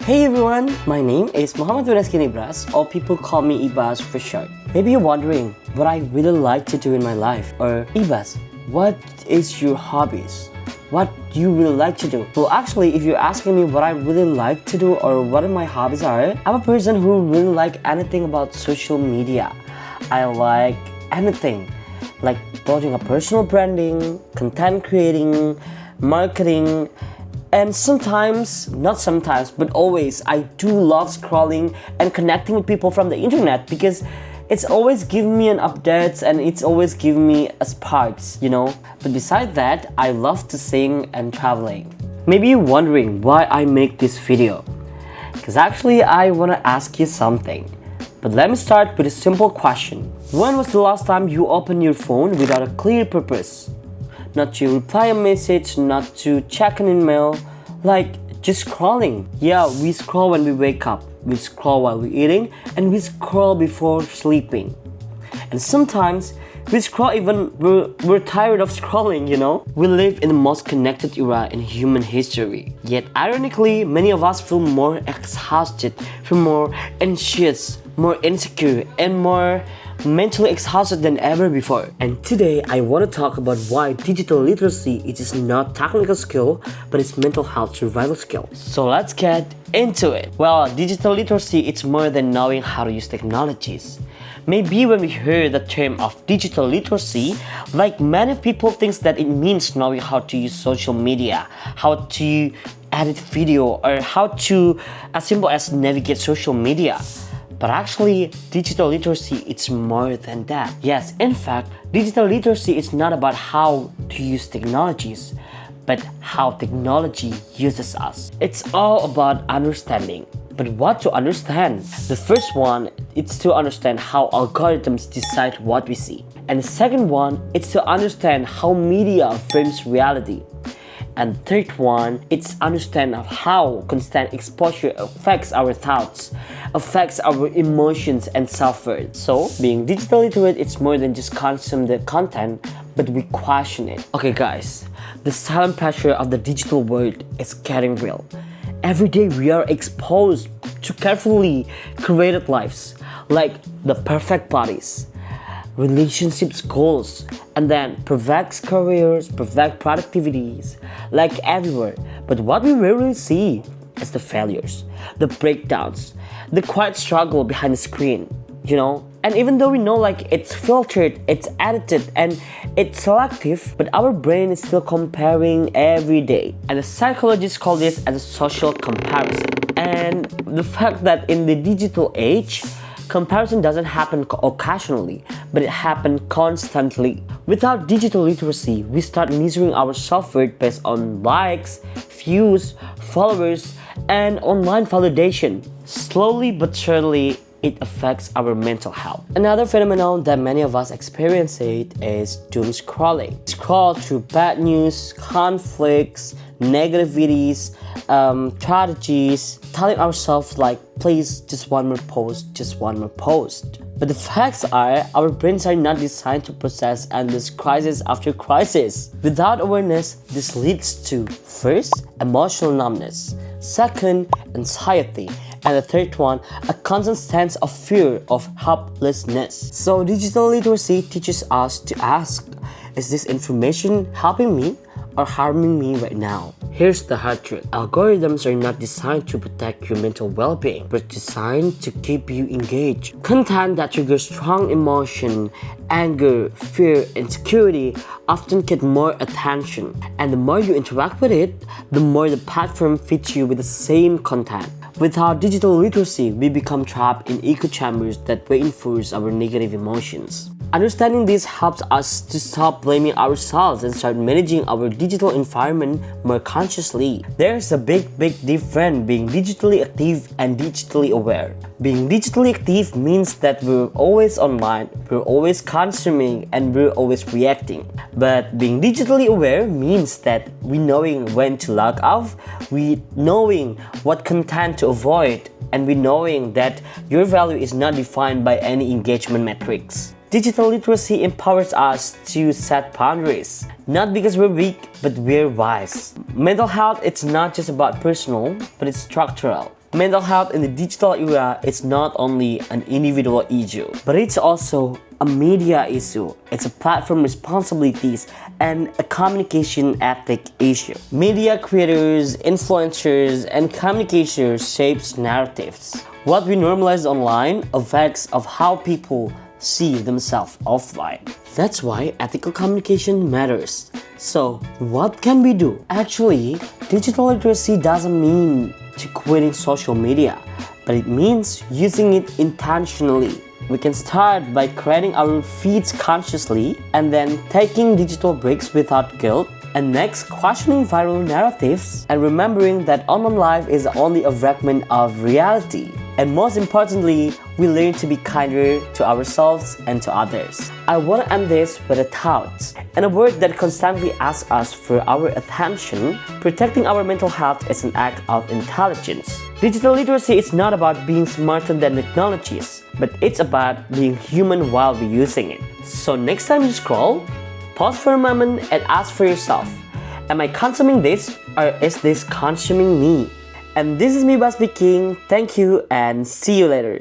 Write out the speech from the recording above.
Hey everyone, my name is Winesqi Nibras, or people call me Ibas for short. Maybe you're wondering what I really like to do in my life, or Ibas, what is your hobbies? What do you really like to do? Well, actually, if you're asking me what I really like to do or what my hobbies are, I'm a person who really like anything about social media. I like anything, like building a personal branding, content creating, marketing, and sometimes, not sometimes, but always, I do love scrolling and connecting with people from the internet because it's always giving me an update and it's always giving me a sparks, But besides that, I love to sing and traveling. Maybe you're wondering why I make this video. Because actually, I want to ask you something. But let me start with a simple question. When was the last time you opened your phone without a clear purpose? Not to reply a message, not to check an email, like just scrolling. Yeah, we scroll when we wake up, we scroll while we're eating, and we scroll before sleeping. And sometimes we scroll even we're tired of scrolling, We live in the most connected era in human history. Yet ironically, many of us feel more exhausted, feel more anxious, more insecure, and more mentally exhausted than ever before. And today I want to talk about why digital literacy is not technical skill, but it's mental health survival skill. So let's get into it. Well, digital literacy is more than knowing how to use technologies. Maybe when we hear the term of digital literacy, like many people think that it means knowing how to use social media, how to edit video, or how to, as simple as navigate social media. But actually, digital literacy is more than that. Yes, in fact, digital literacy is not about how to use technologies, but how technology uses us. It's all about understanding. But what to understand? The first one is to understand how algorithms decide what we see. And the second one is to understand how media frames reality. And third one, it's understand how constant exposure affects our thoughts, affects our emotions and self-worth. So, being digital literate, it's more than just consume the content, but we question it. Okay guys, the silent pressure of the digital world is getting real. Every day we are exposed to carefully curated lives, like the perfect bodies, relationships goals, and then perfect careers, perfect productivities, like everywhere. But what we rarely see is the failures, the breakdowns, the quiet struggle behind the screen, And even though we know like it's filtered, it's edited, and it's selective, but our brain is still comparing every day. And the psychologists call this as a social comparison. And the fact that in the digital age, comparison doesn't happen occasionally, but it happens constantly. Without digital literacy, we start measuring our self-worth based on likes, views, followers, and online validation. Slowly but surely, it affects our mental health. Another phenomenon that many of us experience is doom scrolling. Scroll through bad news, conflicts, negativities, strategies, telling ourselves like, please, just one more post, just one more post. But the facts are, our brains are not designed to process endless crisis after crisis. Without awareness, this leads to, first, emotional numbness, second, anxiety, and the third one, a constant sense of fear of helplessness. So digital literacy teaches us to ask, is this information helping me or harming me right now? Here's the hard truth. Algorithms are not designed to protect your mental well-being, but designed to keep you engaged. Content that triggers strong emotion, anger, fear, insecurity often get more attention. And the more you interact with it, the more the platform feeds you with the same content. Without digital literacy, we become trapped in echo chambers that reinforce our negative emotions. Understanding this helps us to stop blaming ourselves and start managing our digital environment more consciously. There's a big difference being digitally active and digitally aware. Being digitally active means that we're always online, we're always consuming, and we're always reacting. But being digitally aware means that we knowing when to log off, we knowing what content to avoid, and we knowing that your value is not defined by any engagement metrics. Digital literacy empowers us to set boundaries, not because we're weak, but we're wise. Mental health, it's not just about personal, but it's structural. Mental health in the digital era is not only an individual issue, but it's also a media issue. It's a platform responsibilities and a communication ethic issue. Media creators, influencers, and communicators shapes narratives. What we normalize online affects of how people see themselves offline. That's why ethical communication matters. So, what can we do? Actually, digital literacy doesn't mean to quitting social media, but it means using it intentionally. We can start by creating our feeds consciously and then taking digital breaks without guilt. And next, questioning viral narratives and remembering that online life is only a fragment of reality. And most importantly, we learn to be kinder to ourselves and to others. I want to end this with a thought and a word that constantly asks us for our attention. Protecting our mental health is an act of intelligence. Digital literacy is not about being smarter than technologies, but it's about being human while we're using it. So next time you scroll, pause for a moment and ask for yourself, am I consuming this or is this consuming me? And this is Nibras speaking. Thank you and see you later.